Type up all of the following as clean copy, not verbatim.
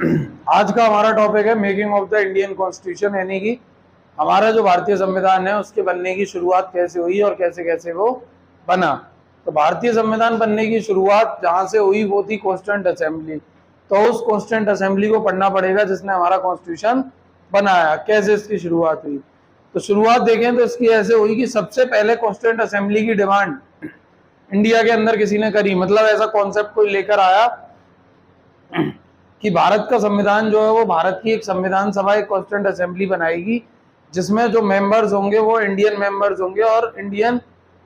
आज का हमारा टॉपिक है making of the Indian constitution, यानी कि हमारा जो भारतीय संविधान है उसके बनने की शुरुआत कैसे हुई और कैसे कैसे वो बना। तो भारतीय संविधान बनने की शुरुआत जहां से हुई वो थी कॉन्स्टिट्यूएंट असेंबली। तो उस कॉन्स्टिट्यूएंट असेंबली को पढ़ना पड़ेगा जिसने हमारा कॉन्स्टिट्यूशन बनाया। कैसे इसकी शुरुआत हुई, तो शुरुआत देखें तो इसकी ऐसे हुई कि सबसे पहले कॉन्स्टिट्यूएंट असेंबली की डिमांड इंडिया के अंदर किसी ने करी। मतलब ऐसा कॉन्सेप्ट कोई लेकर आया कि भारत का संविधान जो है वो भारत की एक संविधान सभा, एक कॉन्स्टिट्यूएंट असेंबली बनाएगी जिसमें जो मेंबर्स होंगे वो इंडियन मेंबर्स होंगे और इंडियन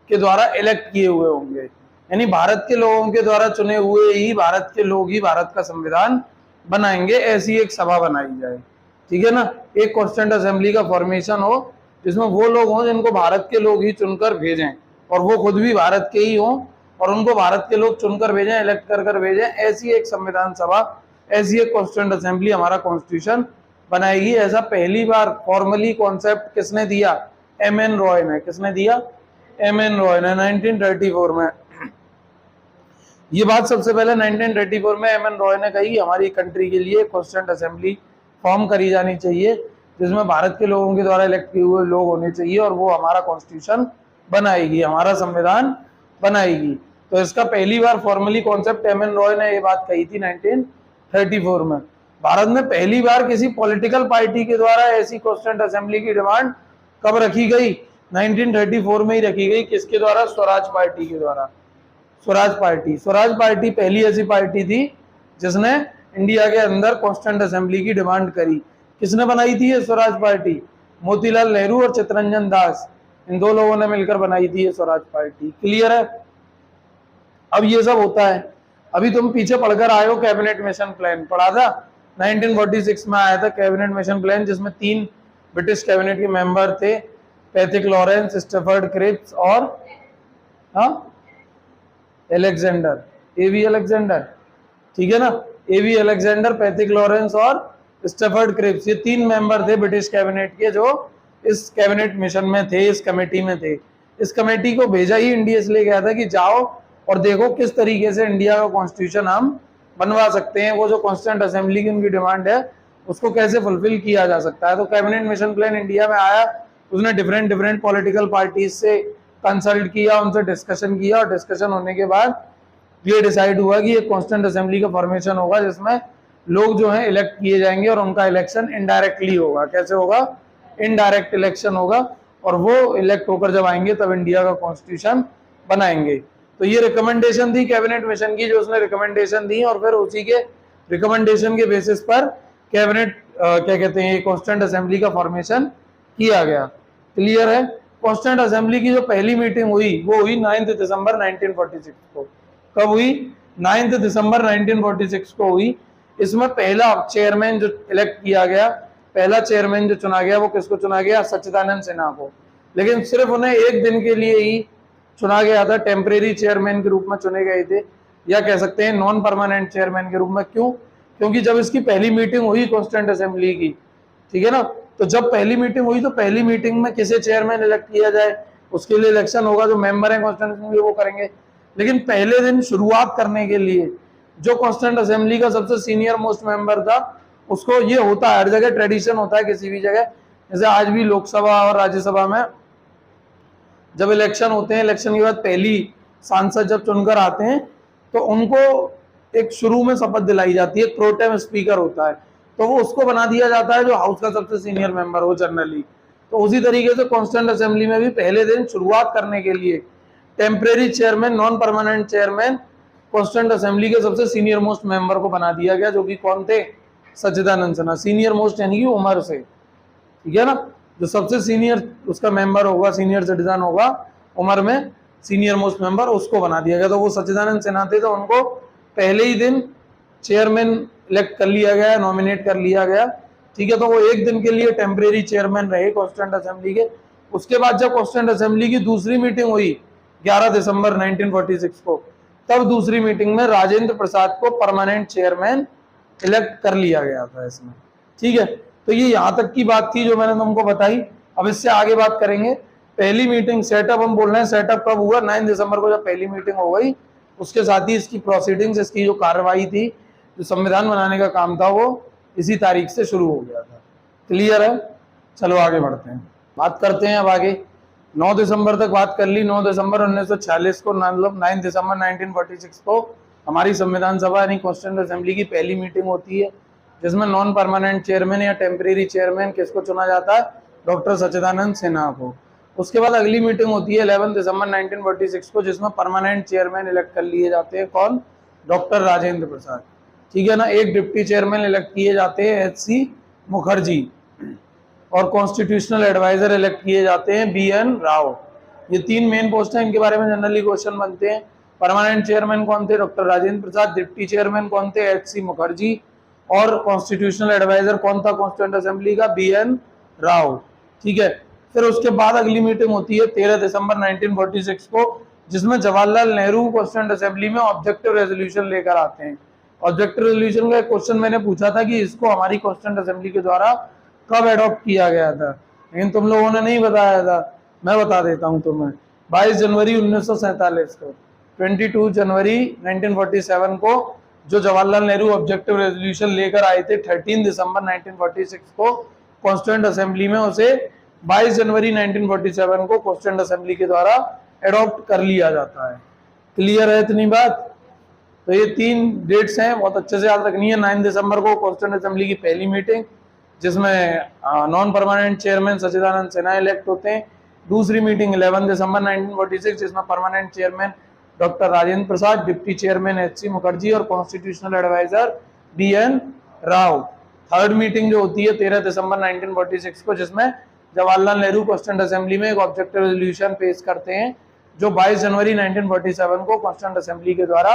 के द्वारा इलेक्ट किए हुए होंगे, यानी भारत के लोगों के द्वारा चुने हुए ही भारत के लोग ही भारत का संविधान बनाएंगे। ऐसी एक सभा बनाई जाए, ठीक है ना। एक कॉन्स्टिट्यूएंट असेंबली का फॉर्मेशन हो जिसमें वो लोग हों जिनको भारत के लोग ही चुनकर भेजें और वो खुद भी भारत के ही हों और उनको भारत के लोग चुनकर भेजें, इलेक्ट कर भेजें। ऐसी एक संविधान सभा, ऐसी एक कॉन्स्टिट्यूएंट असेंबली हमारा कॉन्स्टिट्यूशन बनाएगी। ऐसा पहली बार फॉर्मली कॉन्सेप्ट किसने दिया? एम.एन. रॉय ने। किसने दिया? एम.एन. रॉय ने 1934 में। ये बात सबसे पहले 1934 में एम.एन. रॉय ने कही हमारी कंट्री के लिए कॉन्स्टिट्यूएंट असेंबली फॉर्म करी जानी चाहिए जिसमें भारत के लोगों के द्वारा इलेक्ट किए हुए लोग होने चाहिए और वो हमारा कॉन्स्टिट्यूशन बनाएगी, हमारा संविधान बनाएगी। तो इसका पहली बार फॉर्मली कॉन्सेप्ट एम.एन. रॉय ने ये बात कही थी 1934 में। भारत में पहली बार किसी पॉलिटिकल पार्टी के द्वारा ऐसी कॉन्स्टिट्यूएंट असेंबली की डिमांड कब रखी गई? 1934 में ही रखी गई। किसके द्वारा? स्वराज पार्टी के द्वारा। स्वराज पार्टी पहली ऐसी पार्टी थी जिसने इंडिया के अंदर कॉन्स्टिट्यूएंट असेंबली की डिमांड करी। किसने बनाई थी ये स्वराज पार्टी? मोतीलाल नेहरू और चित्तरंजन दास, इन दो लोगों ने मिलकर बनाई थी ये स्वराज पार्टी। क्लियर है? अब ये सब होता है। अभी तुम पीछे पढ़कर आए हो कैबिनेट मिशन प्लान, पढ़ा था 1946 में आया था कैबिनेट मिशन प्लान, जिसमें 3 ब्रिटिश कैबिनेट के मेंबर थे, पैथिक लॉरेंस, स्टैफर्ड क्रिप्स और एलेक्जेंडर, एवी अलेक्जेंडर, ठीक है ना। एवी अलेक्जेंडर, पैथिक लॉरेंस और स्टैफर्ड क्रिप्स, ये 3 मेंबर थे ब्रिटिश कैबिनेट के जो इस कैबिनेट मिशन में थे, इस कमेटी में थे। इस कमेटी को भेजा ही इंडिया इसलिए गया था कि जाओ और देखो किस तरीके से इंडिया का कॉन्स्टिट्यूशन हम बनवा सकते हैं, वो जो कॉन्स्टिट्यूएंट असेंबली की उनकी डिमांड है उसको कैसे फुलफिल किया जा सकता है। तो कैबिनेट मिशन प्लान इंडिया में आया, उसने डिफरेंट पॉलिटिकल पार्टीज से कंसल्ट किया, उनसे डिस्कशन किया और डिस्कशन होने के बाद ये डिसाइड हुआ कि एक कॉन्स्टिट्यूएंट असेंबली का फॉर्मेशन होगा जिसमें लोग जो हैं इलेक्ट किए जाएंगे और उनका इलेक्शन इनडायरेक्टली होगा। कैसे होगा? इनडायरेक्ट इलेक्शन होगा और वो इलेक्ट होकर जब आएंगे तब इंडिया का कॉन्स्टिट्यूशन बनाएंगे। तो ये रिकमेंडेशन थी कैबिनेट मिशन की, जो उसने रिकमेंडेशन दी और फिर उसी के रिकमेंडेशन के बेसिस पर कैबिनेट क्या कहते हैं कॉन्स्टिट्यूएंट असेंबली का फॉर्मेशन किया गया। क्लियर है? कॉन्स्टिट्यूएंट असेंबली की जो पहली मीटिंग हुई वो हुई 9 दिसंबर 1946 को। कब हुई? 9 दिसंबर 1946 को हुई। इसमें पहला चेयरमैन जो इलेक्ट किया गया, पहला चेयरमैन जो चुना गया वो किसको चुना गया? सच्चिदानंद सिन्हा को। लेकिन सिर्फ उन्हें एक दिन के लिए ही चुना गया था, टेम्परेरी चेयरमैन के रूप में चुने गए थे, या कह सकते हैं नॉन परमानेंट चेयरमैन के रूप में। क्यों? क्योंकि जब इसकी पहली मीटिंग हुई कॉन्स्टिट्यूएंट असेंबली की, ठीक है ना, तो जब पहली मीटिंग हुई तो पहली मीटिंग में किसे चेयरमैन इलेक्ट किया जाए उसके लिए इलेक्शन होगा, जो मेंबर है कॉन्स्टिट्यूएंट असेंबली वो करेंगे। लेकिन पहले दिन शुरुआत करने के लिए जो कॉन्स्टिट्यूएंट असेंबली का सबसे सीनियर मोस्ट मेंबर था, उसको ये होता है हर जगह ट्रेडिशन होता है किसी भी जगह, जैसे आज भी लोकसभा और राज्यसभा में जब इलेक्शन होते हैं, इलेक्शन के बाद पहली सांसद जब चुनकर आते हैं तो उनको एक शुरू में शपथ दिलाई जाती है, प्रोटेम स्पीकर होता है, तो वो उसको बना दिया जाता है जो हाउस का सबसे सीनियर मेंबर हो जनरली। तो उसी तरीके से कॉन्स्टिट्यूएंट असेंबली में भी पहले दिन शुरुआत करने के लिए temporary chairman, non permanent chairman constituent assembly के सबसे सीनियर मोस्ट मेंबर को बना दिया गया, जो कि कौन थे? सच्चिदानंद सिन्हा। सीनियर मोस्ट यानी कि उम्र से, ठीक है ना, जो सबसे सीनियर उसका मेंबर होगा, सीनियर सिटीजन होगा उम्र में, सीनियर मोस्ट मेंबर, उसको बना दिया गया। तो वो सच्चिदानंद सिन्हा थे, तो उनको पहले ही दिन चेयरमैन इलेक्ट कर लिया गया, नॉमिनेट कर लिया गया, ठीक है। तो वो एक दिन के लिए टेम्परेरी चेयरमैन रहे कॉन्स्टिट्यूएंट असेंबली के। उसके बाद जब कॉन्स्टिट्यूएंट असेंबली की दूसरी मीटिंग हुई 11 दिसंबर 1946 को, तब दूसरी मीटिंग में राजेंद्र प्रसाद को परमानेंट चेयरमैन इलेक्ट कर लिया गया था इसमें, ठीक है। तो ये यहाँ तक की बात थी जो मैंने तुमको बताई। अब इससे आगे बात करेंगे। पहली मीटिंग सेटअप हम बोल रहे हैं, सेटअप कब हुआ? 9 दिसंबर को जब पहली मीटिंग हो गई, उसके साथ ही इसकी प्रोसीडिंग्स, इसकी जो कार्रवाई थी जो संविधान बनाने का काम था वो इसी तारीख से शुरू हो गया था। क्लियर है? चलो आगे बढ़ते हैं, बात करते हैं अब आगे। 9 दिसंबर तक बात कर ली। 9 दिसंबर 1946 को, मतलब 9 दिसंबर 1946 को हमारी संविधान सभा यानी कॉन्स्टिट्यूएंट असेंबली की पहली मीटिंग होती है, जिसमें नॉन परमानेंट चेयरमैन या टेम्परेरी चेयरमैन किसको चुना जाता है? डॉक्टर सच्चिदानंद सिन्हा को। उसके बाद अगली मीटिंग होती है 11 दिसंबर 1946 को, जिसमें परमानेंट चेयरमैन इलेक्ट कर लिए जाते हैं। कौन? डॉक्टर राजेंद्र प्रसाद। ठीक है ना। एक डिप्टी चेयरमैन इलेक्ट किए जाते हैं HC मुखर्जी, और कॉन्स्टिट्यूशनल एडवाइजर इलेक्ट किए जाते हैं BN राव। ये 3 मेन पोस्ट हैं, इनके बारे में जनरली क्वेश्चन बनते हैं। परमानेंट चेयरमैन कौन थे? Doctor Rajendra Prasad. Deputy chairman कौन थे? HC मुखर्जी। और कॉन्स्टिट्यूशनल एडवाइजर कौन था कॉन्स्टिट्यूएंट असेंबली का? BN राव। ठीक है। फिर उसके बाद अगली मीटिंग होती है 13 दिसंबर 1946 को, जिसमें जवाहरलाल नेहरू कॉन्स्टिट्यूएंट असेंबली में ऑब्जेक्टिव रेजोल्यूशन लेकर आते हैं। ऑब्जेक्टिव रेजोल्यूशन का एक क्वेश्चन मैंने पूछा था कि इसको हमारी कॉन्स्टिट्यूएंट असेंबली के द्वारा कब एडॉप्ट किया गया था, लेकिन तुम लोगों ने नहीं बताया था। मैं बता देता हूं तुम्हें। 22 जनवरी 1947 को, 22 जनवरी 1947 को जो जवाहरलाल नेहरू ऑब्जेक्टिव रेजोल्यूशन लेकर आए थे, 13 दिसंबर 1946 को कॉन्स्टिट्यूएंट असेंबली में, उसे 22 जनवरी 1947 को कॉन्स्टिट्यूएंट असेंबली के द्वारा एडॉप्ट कर लिया जाता है। क्लियर है इतनी बात? तो ये 3 डेट्स हैं, बहुत अच्छे से याद रखनी है। 9 दिसंबर को कॉन्स्टिट्यूएंट असेंबली की पहली मीटिंग, जिसमें non permanent chairman Sachchidanand Sinha elect होते हैं। दूसरी मीटिंग 11 दिसंबर 1946, जिसमें permanent chairman doctor Rajendra Prasad, deputy chairman HC Mukherjee और constitutional adviser BN Rao. Third meeting जो होती है 13 दिसंबर 1946 को, जिसमें जवाहरलाल नेहरू कॉन्स्टिट्यूएंट असेंबली में एक ऑब्जेक्टिव रेजोल्यूशन पेश करते हैं, जो 22 जनवरी 1947 को कॉन्स्टिट्यूएंट असेंबली के द्वारा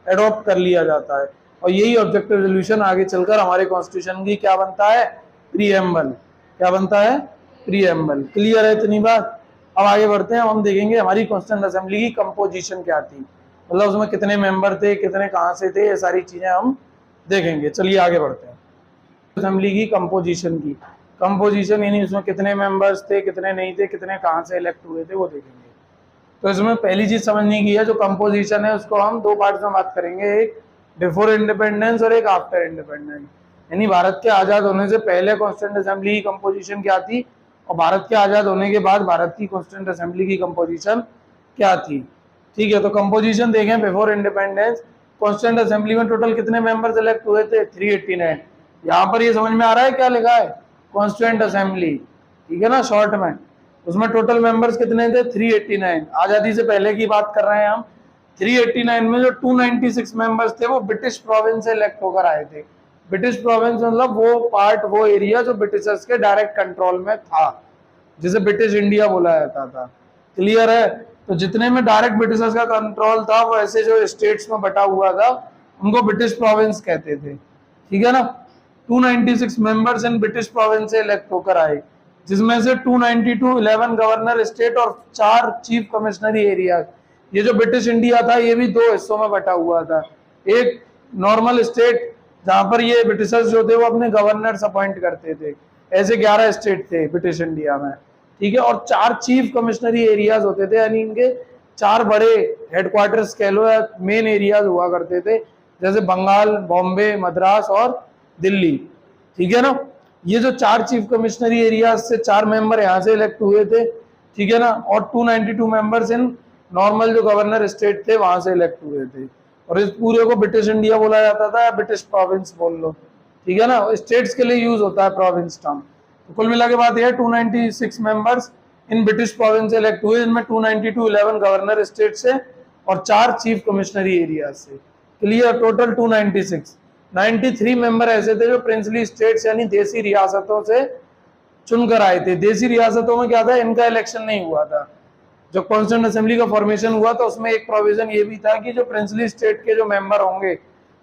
एडॉप्ट कर लिया जाता है। और यही ऑब्जेक्टिव रेजोल्यूशन आगे चलकर हमारे कॉन्स्टिट्यूशन की क्या बनता है? प्रीएम्बल। क्या बनता है? प्रीएम्बल। क्लियर है इतनी बात? अब आगे बढ़ते हैं, हम देखेंगे हमारी कॉन्स्टिट्यूएंट असेंबली की कंपोजिशन क्या थी, मतलब उसमें कितने मेंबर थे, कितने कहां से थे, ये सारी चीजें हम देखेंगे। चलिए आगे बढ़ते हैं। असेंबली की कंपोजिशन की, कंपोजिशन यानी उसमें कितने मेंबर्स थे, कितने नहीं थे, कितने कहां से इलेक्ट हुए थे, वो देखेंगे। तो इसमें पहली चीज समझने की है, जो कंपोजिशन है उसको हम 2 पार्ट में बात करेंगे, एक बिफोर इंडिपेंडेंस और एक आफ्टर इंडिपेंडेंस। यानी भारत के आजाद होने से पहले कॉन्स्टिट्यूएंट असेंबली की कंपोजिशन क्या थी, और भारत के आजाद होने के बाद भारत की कॉन्स्टिट्यूएंट असेंबली की कंपोजिशन क्या थी। ठीक है। तो कंपोजिशन देखें बिफोर इंडिपेंडेंस, कॉन्स्टिट्यूएंट असेंबली में टोटल कितने मेंबर्स इलेक्ट हुए थे? 389। यहाँ पर ये समझ में आ रहा है क्या लिखा है? Constituent assembly. ठीक है ना, शॉर्ट में। उसमें टोटल मेंबर्स कितने थे? 389। आजादी से पहले की बात कर रहे हैं हम। 389 में जो 296 मेंबर्स थे वो ब्रिटिश प्रोविंस से इलेक्ट होकर आए थे। ब्रिटिश प्रोविंस मतलब वो पार्ट, वो एरिया जो ब्रिटिशर्स के डायरेक्ट कंट्रोल में था, जिसे ब्रिटिश इंडिया बोला जाता था। क्लियर है? तो जितने में डायरेक्ट ब्रिटिशर्स का कंट्रोल था, वो ऐसे जो स्टेट्स में बटा हुआ था, उनको ब्रिटिश प्रोविंस कहते थे। ठीक है ना। 296 मेंबर्स इन ब्रिटिश प्रोविंस से इलेक्ट होकर आए, जिसमें से 292 11 गवर्नर स्टेट और 4 चीफ कमिश्नरी एरिया। ये जो ब्रिटिश इंडिया था ये भी 2 हिस्सों में बटा हुआ था। एक नॉर्मल स्टेट जहां पर ये ब्रिटिशर्स जो थे वो अपने गवर्नर्स अपॉइंट करते थे, ऐसे 11 स्टेट थे ब्रिटिश इंडिया में। ठीक है। और 4 चीफ कमिश्नरी एरियाज होते थे, यानी इनके 4 बड़े हेडक्वार्टर्स कह लो या मेन एरियाज हुआ करते थे, जैसे बंगाल, बॉम्बे, मद्रास और दिल्ली। ठीक है ना। ये जो 4 चीफ कमिश्नरी एरियाज से 4 मेंबर यहाँ से इलेक्ट हुए थे। ठीक है ना। और 292 मेंबर्स इन नॉर्मल जो गवर्नर स्टेट थे वहां से इलेक्ट हुए थे। और इस पूरे को ब्रिटिश इंडिया बोला जाता था, या ब्रिटिश प्रोविंस बोल लो। ठीक है ना। स्टेट्स के लिए यूज होता है प्रोविंस टर्म। तो कुल मिला के बात यह है 296 मेंबर्स इन ब्रिटिश प्रोविंस से इलेक्ट हुए, जिनमें 292 11 गवर्नर स्टेट से और 4 चीफ कमिश्नरी एरिया से। क्लियर? टोटल 296। 93 मेंबर ऐसे थे जो प्रिंसली स्टेट्स यानी देसी रियासतों से चुनकर आए थे। देसी रियासतों में क्या था, इनका इलेक्शन नहीं हुआ था। जो कॉन्स्टिट्यूएंट असेंबली का फॉर्मेशन हुआ था उसमें एक प्रोविजन ये भी था कि जो प्रिंसली स्टेट के जो मेंबर होंगे,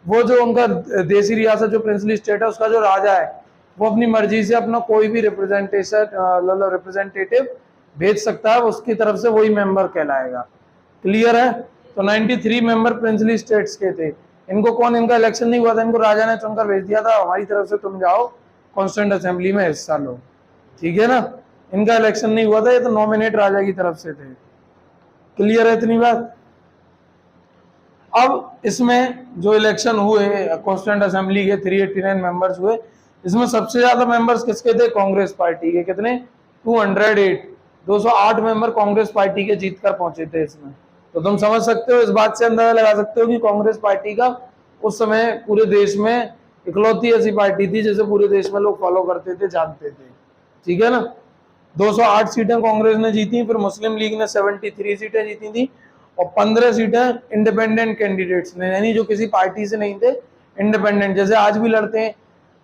वो जो उनका देसी रियासत जो प्रिंसली स्टेट है उसका जो राजा है, वो अपनी मर्जी से अपना कोई भी रिप्रेजेंटेटिव भेज सकता है, उसकी तरफ से वही मेंबर कहलाएगा। क्लियर है? तो 93 मेंबर प्रिंसली स्टेट्स के थे। इनको कौन, इनका इलेक्शन नहीं हुआ था, इनको राजा ने चुनकर भेज दिया था, हमारी तरफ से तुम जाओ कॉन्स्टिट्यूएंट असेंबली में हिस्सा लो। ठीक है ना। इनका इलेक्शन नहीं हुआ था, ये तो नॉमिनेट राजा की तरफ से थे। क्लियर है इतनी बात? अब इसमें जो इलेक्शन हुए कॉन्स्टिट्यूएंट असेंबली के 389 मेंबर्स हुए, इसमें सबसे ज्यादा मेंबर्स किसके थे? कांग्रेस पार्टी के। कितने? 208, 208 मेंबर कांग्रेस पार्टी के जीत कर पहुंचे थे इसमें। तो तुम समझ सकते हो, इस बात से अंदाजा लगा सकते हो कि कांग्रेस पार्टी का उस समय पूरे देश में इकलौती ऐसी पार्टी थी जिसे पूरे देश में लोग फॉलो करते थे, जानते थे। ठीक है ना? 208 सीटें कांग्रेस ने जीती, फिर मुस्लिम लीग ने 73 सीटें जीती थी और 15 सीटें इंडिपेंडेंट कैंडिडेट्स ने, यानी जो किसी पार्टी से नहीं थे, इंडिपेंडेंट। जैसे आज भी लड़ते हैं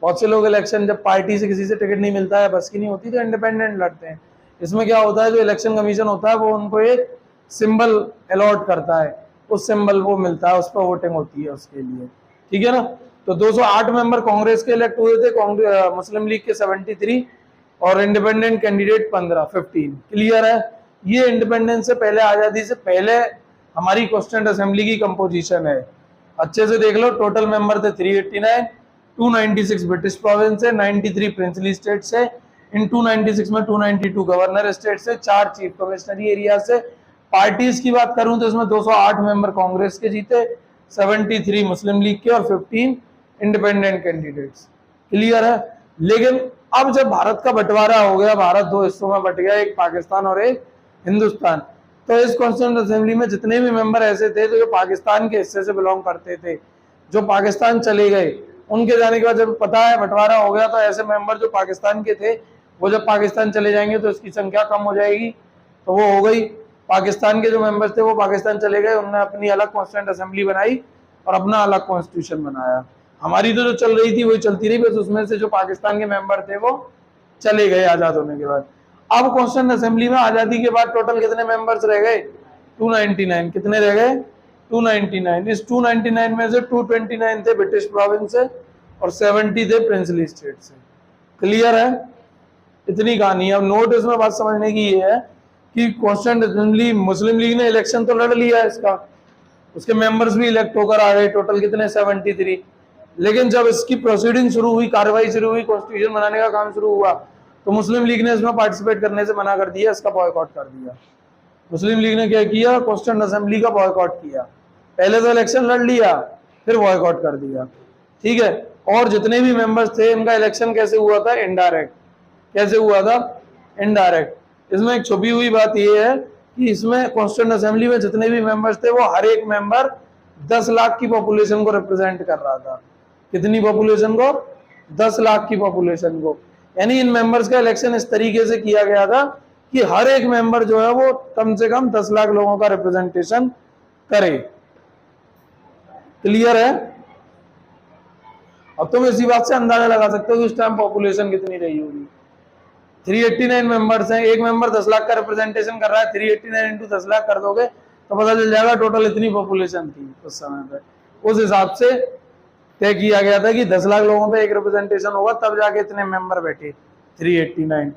बहुत से लोग इलेक्शन, जब पार्टी से किसी से टिकट नहीं मिलता है, बस की नहीं होती, तो इंडिपेंडेंट लड़ते हैं। इसमें क्या होता है, जो इलेक्शन कमीशन होता है वो उनको एक सिंबल अलॉट करता है, उस सिंबल वो मिलता है, उस पर वोटिंग होती है उसके लिए। ठीक है ना? तो 208 मेंबर कांग्रेस के इलेक्ट हुए थे, मुस्लिम लीग के 73 और इंडिपेंडेंट कैंडिडेट 15 क्लियर है? ये इंडिपेंडेंस से पहले, आजादी से पहले हमारी कॉन्स्टिट्यूएंट असेंबली की कंपोजिशन है। अच्छे से देख लो, टोटल मेंबर थे 389, 296 ब्रिटिश प्रोविंस है, 93 प्रिंसली स्टेट से, इन 296 में 292 गवर्नर स्टेट से, 4 चीफ कमिश्नरी एरिया से। पार्टीज की बात करूं तो इसमें 208 मेंबर कांग्रेस के जीते, 73 मुस्लिम लीग के और 15 इंडिपेंडेंट कैंडिडेट्स। क्लियर है? लेकिन अब जब भारत का बंटवारा हो गया, भारत दो हिस्सों में बट गया, एक पाकिस्तान और एक हिंदुस्तान, तो इस कॉन्स्टिट्यूएंट असेंबली में जितने भी मेंबर ऐसे थे तो जो पाकिस्तान के हिस्से से बिलोंग करते थे, जो पाकिस्तान चले गए, उनके जाने के बाद जब पता है बंटवारा हो गया, तो ऐसे मेंबर जो पाकिस्तान के थे वो जब पाकिस्तान चले जाएंगे तो इसकी संख्या कम हो जाएगी। तो वो हो गई, पाकिस्तान के जो मेंबर्स थे वो पाकिस्तान चले गए, उन्होंने अपनी अलग कॉन्स्टिट्यूएंट असेंबली बनाई और अपना अलग कॉन्स्टिट्यूशन बनाया। हमारी तो जो चल रही थी वही चलती रही, बस उसमें से जो पाकिस्तान के मेंबर थे वो चले गए आजाद होने के बाद। अब कॉन्स्टिट्यूएंट असेंबली में आजादी के बाद टोटल कितने मेंबर्स रह गए? 299। कितने रह गए? 299। इस 299 में से 229 थे ब्रिटिश प्रोविंस से और 70 थे प्रिंसली स्टेट से। क्लियर है? इतनी कहानी है। अब नोट इसमें बात समझने की ये है कि कॉन्स्टिट्यूएंट असेंबली, मुस्लिम लीग ने इलेक्शन तो लड़ लिया है इसका, उसके मेंबर्स भी इलेक्ट होकर आ गए, टोटल कितने? 73। लेकिन जब इसकी प्रोसीडिंग शुरू हुई, कार्रवाई शुरू हुई, कॉन्स्टिट्यूशन बनाने का काम शुरू हुआ, तो मुस्लिम लीग ने इसमें पार्टिसिपेट करने से मना कर दिया, इसका बॉयकॉट कर दिया। मुस्लिम लीग ने क्या किया? कॉन्स्टिट्यूएंट असेंबली का बॉयकॉट किया। पहले तो इलेक्शन लड़ लिया, फिर बॉयकॉट कर दिया। ठीक है? और जितने भी मेंबर्स थे, इनका इलेक्शन कैसे हुआ था? इनडायरेक्ट। कैसे हुआ था? इनडायरेक्ट। इसमें एक छुपी हुई बात यह है कि इसमें कॉन्स्टिट्यूएंट असेंबली में जितने भी मेंबर्स थे वो हर एक मेंबर 10 लाख की पॉपुलेशन को रिप्रेजेंट कर रहा था। कितनी पॉपुलेशन को? 10 लाख की पॉपुलेशन को। यानी इन मेंबर्स का इलेक्शन इस तरीके से किया गया था कि हर एक मेंबर जो है वो कम से कम 10 लाख लोगों का रिप्रेजेंटेशन करे। क्लियर है? अब तुम इसी बात से अंदाजा लगा सकते हो कि उस टाइम पॉपुलेशन कितनी रही होगी। 389 मेंबर्स हैं, एक मेंबर 10 लाख का रिप्रेजेंटेशन कर रहा है, 389 इंटू 10 लाख कर दोगे तो पता चल जाएगा टोटल इतनी पॉपुलेशन थी उस समय पे। उस हिसाब से तय किया गया था कि 10 लाख लोगों पे एक रिप्रेजेंटेशन होगा, तब जाके इतने मेंबर बैठे 389।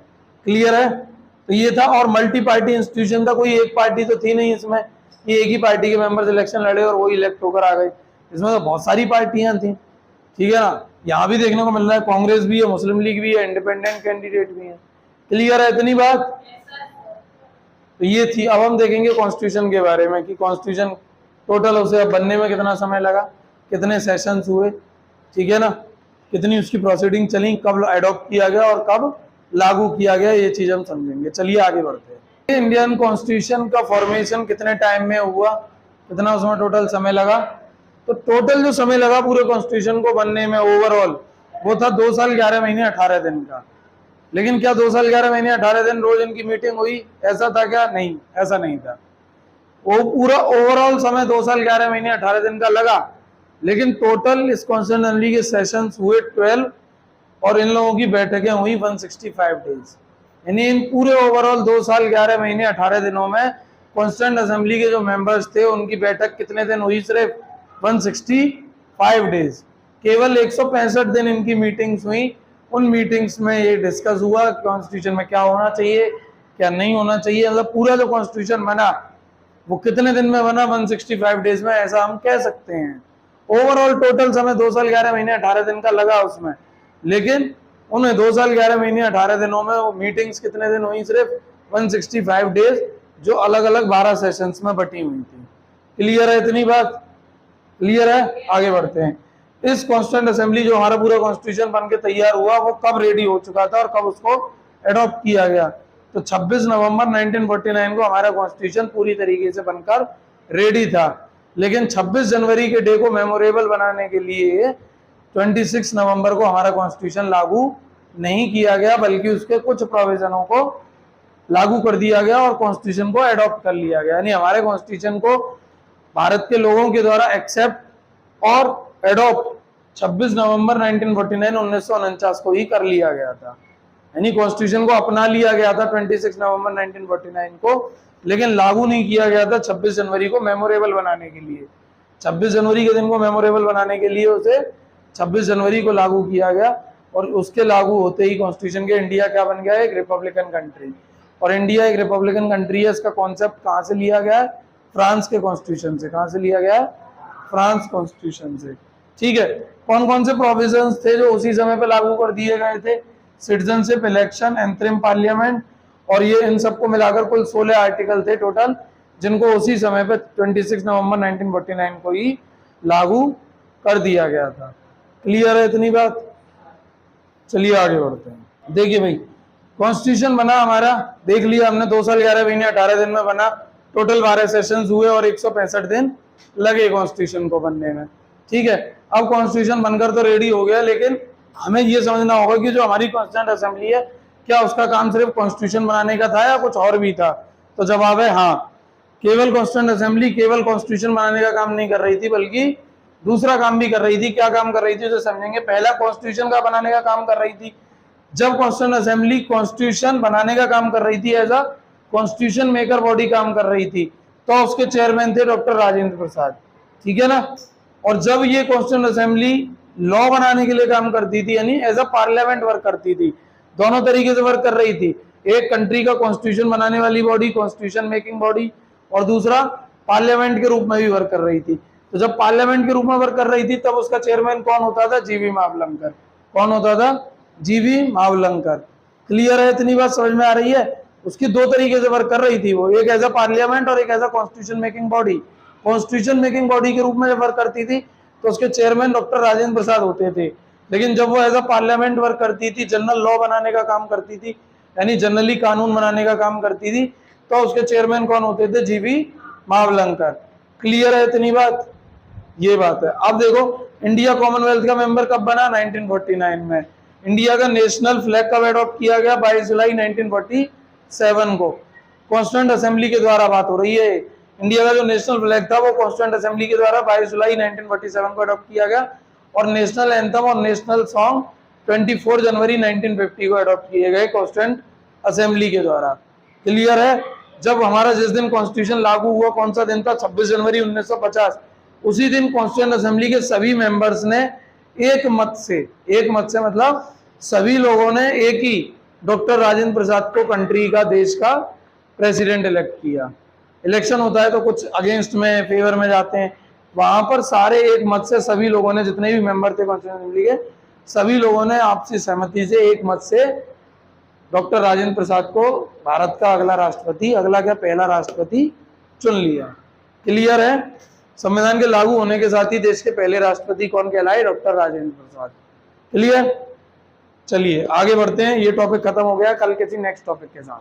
क्लियर है? तो ये था। और मल्टी पार्टी इंस्टीट्यूशन था, कोई एक पार्टी तो थी नहीं इसमें कि एक ही पार्टी के मेंबर्स इलेक्शन लड़े और वो इलेक्ट होकर आ गए। इसमें तो बहुत सारी पार्टियां थी। ठीक है ना? यहाँ भी देखने को मिल रहा है, कांग्रेस भी है, मुस्लिम लीग भी है, इंडिपेंडेंट कैंडिडेट भी है। क्लियर है इतनी बात? तो ये थी। अब हम देखेंगे कॉन्स्टिट्यूशन के बारे में कि कॉन्स्टिट्यूशन टोटल उसे बनने में कितना समय लगा, कितने सेशंस हुए, ठीक है ना, कितनी उसकी प्रोसीडिंग चली, कब अडॉप्ट किया गया और कब लागू किया गया, ये चीज हम समझेंगे। चलिए आगे बढ़ते हैं। इंडियन कॉन्स्टिट्यूशन का फॉर्मेशन कितने टाइम में हुआ, कितना उसमें टोटल समय लगा? तो टोटल जो समय लगा पूरे कॉन्स्टिट्यूशन को बनने में ओवरऑल, वो था 2 साल 11 महीने 18 दिन का। लेकिन क्या 2 साल 11 महीने 18 दिन रोज इनकी मीटिंग हुई, ऐसा था क्या? नहीं, ऐसा नहीं था। वो पूरा ओवरऑल समय 2 साल 11 महीने 18 दिन का लगा, लेकिन टोटल इस कॉन्स्टिट्यूशन असेंबली के सेशंस हुए 12 और इन लोगों की बैठकें हुई 165 डेज। यानी इन पूरे ओवरऑल 2 साल 11 महीने 18 दिनों में कॉन्स्टिट्यूशन असेंबली के जो मेंबर्स थे उनकी बैठक कितने दिन हुई? सिर्फ 165 डेज। केवल 165 दिन इनकी मीटिंग्स हुई। उन मीटिंग्स में ये डिस्कस हुआ कॉन्स्टिट्यूशन में क्या होना चाहिए, क्या नहीं होना चाहिए। मतलब पूरा जो कॉन्स्टिट्यूशन बना वो कितने दिन में बना? 165 डेज में, ऐसा हम कह सकते हैं। ओवरऑल टोटल समय 2 साल 11 महीने 18 दिन का लगा उसमें, लेकिन उन्हें 2 साल 11 महीने 18 दिनों में वो मीटिंग्स कितने दिन हुई? सिर्फ 165 डेज, जो अलग अलग 12 सेशंस में बटी हुई थी। क्लियर है इतनी बात? क्लियर है? आगे बढ़ते हैं। इस कॉन्स्टिट्यूंट असेंबली जो हमारा पूरा कॉन्स्टिट्यूशन बन के तैयार हुआ वो कब रेडी हो चुका था और कब उसको एडॉप्ट किया गया? तो 26 नवंबर 1949 को हमारा कॉन्स्टिट्यूशन पूरी तरीके से बनकर रेडी था, लेकिन 26 जनवरी के डे को मेमोरेबल बनाने के लिए 26 नवंबर को हमारा कॉन्स्टिट्यूशन लागू नहीं किया गया, बल्कि उसके कुछ प्रोविजनों को लागू कर दिया गया और कॉन्स्टिट्यूशन को एडॉप्ट कर लिया गया। यानी हमारे कॉन्स्टिट्यूशन को भारत के लोगों के द्वारा एक्सेप्ट और एडॉप्ट 26 नवंबर 1949 को ही कर लिया गया था। यानी कॉन्स्टिट्यूशन को अपना लिया गया था 26 नवंबर 1949 को, लेकिन लागू नहीं किया गया था 26 जनवरी को मेमोरेबल बनाने के लिए। 26 जनवरी के दिन को मेमोरेबल बनाने के लिए उसे 26 जनवरी को लागू किया गया, और उसके लागू होते ही कॉन्स्टिट्यूशन के इंडिया क्या बन गया? एक रिपब्लिकन कंट्री। और इंडिया एक रिपब्लिकन कंट्री है, इसका कॉन्सेप्ट कहाँ से लिया गया है? फ्रांस के कॉन्स्टिट्यूशन से। कहाँ से लिया गया है? फ्रांस कॉन्स्टिट्यूशन से। ठीक है, कौन कौन से प्रोविजंस थे जो उसी समय पे लागू कर दिए गए थे? सिटीजनशिप, इलेक्शन, एंथरिम पार्लियामेंट, और ये इन सबको मिलाकर कुल 16 आर्टिकल थे टोटल, जिनको उसी समय पे 26 नवंबर 1949 को ही लागू कर दिया गया था। क्लियर है इतनी बात? चलिए आगे बढ़ते हैं। देखिए भाई, कॉन्स्टिट्यूशन बना हमारा, देख लिया हमने, 2 साल 11 महीने 18 दिन में बना। टोटल 12 सेशंस हुए और 165 दिन लगे कॉन्स्टिट्यूशन को बनने में। ठीक है, अब कॉन्स्टिट्यूशन बनकर तो रेडी हो गया, लेकिन हमें ये समझना होगा कि जो हमारी कॉन्स्टिट्यूंट असेंबली है, क्या उसका काम सिर्फ कॉन्स्टिट्यूशन बनाने का था या कुछ और भी था? तो जवाब है हाँ। केवल कॉन्स्टिट्यूंट असेंबली केवल कॉन्स्टिट्यूशन बनाने का काम नहीं कर रही थी, बल्कि दूसरा काम भी कर रही थी। क्या काम कर रही थी जो समझेंगे। पहला, कॉन्स्टिट्यूशन का बनाने का काम कर रही थी। जब कॉन्स्टिट्यूंट असेंबली कॉन्स्टिट्यूशन बनाने का काम कर रही थी, as a constitution maker body काम कर रही थी, तो उसके चेयरमैन थे डॉक्टर राजेंद्र प्रसाद। ठीक है ना? और जब ये कॉन्स्टिट्यूंट असेंबली लॉ बनाने के लिए काम करती थी, यानी एज अ पार्लियामेंट वर्क करती थी, दोनों तरीके से वर्क कर रही थी। एक कंट्री का कॉन्स्टिट्यूशन बनाने वाली बॉडी, कॉन्स्टिट्यूशन मेकिंग बॉडी, और दूसरा पार्लियामेंट के रूप में भी वर्क कर रही थी। तो जब पार्लियामेंट के रूप में वर्क कर रही थी, तब उसका चेयरमैन कौन होता था? जीवी मावलंकर। कौन होता था? जीवी मावलंकर। क्लियर है? इतनी बात समझ में आ रही है? उसकी 2 तरीके से वर्क कर रही थी वो, एक एज अ पार्लियामेंट और एक as a constitution making body. Constitution making body के रूप में जब वर्क करती थी तो उसके चेयरमैन डॉक्टर राजेंद्र प्रसाद होते थे, लेकिन जब वो एज अ पार्लियामेंट वर्क करती थी, जनरल लॉ बनाने का काम करती थी, यानी जनरली कानून बनाने का काम करती थी, तो उसके चेयरमैन कौन होते थे? जीवी मावलंकर। क्लियर है इतनी बात? ये बात है। अब देखो, इंडिया कॉमनवेल्थ का मेंबर कब बना? 1949 में। इंडिया का नेशनल फ्लैग कब एडॉप्ट किया गया? 22 जुलाई 1947 को। कॉन्स्टिट्यूंट असेंबली के द्वारा बात हो रही है। इंडिया का जो नेशनल फ्लैग था वो कॉन्स्टिट्यूंट असेंबली के द्वारा 22 जुलाई 1947 को एडॉप्ट किया गया, और नेशनल एंथम और नेशनल सॉन्ग 24 जनवरी 1950 को एडॉप्ट किए गए कॉन्स्टिट्यूंट असेंबली के द्वारा। क्लियर है? जब हमारा जिस दिन कॉन्स्टिट्यूशन लागू हुआ, कौन सा दिन था? 26 जनवरी 1950। उसी दिन कॉन्स्टिट्यूंट असेंबली के सभी मेंबर्स ने एक मत से मतलब सभी लोगों ने एक ही डॉक्टर राजेंद्र प्रसाद को कंट्री का, देश का प्रेसिडेंट इलेक्ट किया। इलेक्शन होता है तो कुछ अगेंस्ट में, फेवर में जाते हैं, वहां पर सारे एक मत से सभी लोगों ने, जितने भी मेंबर थे कॉन्स्टिट्यूंट असेंबली के, सभी लोगों ने आपसी सहमति से एक मत से डॉक्टर राजेंद्र प्रसाद को भारत का अगला राष्ट्रपति, अगला क्या, पहला राष्ट्रपति चुन लिया। क्लियर है? संविधान के लागू होने के साथ ही देश के पहले राष्ट्रपति कौन कहलाए? डॉक्टर राजेंद्र प्रसाद। क्लियर? चलिए आगे बढ़ते हैं। ये टॉपिक खत्म हो गया, कल किसी नेक्स्ट टॉपिक के साथ।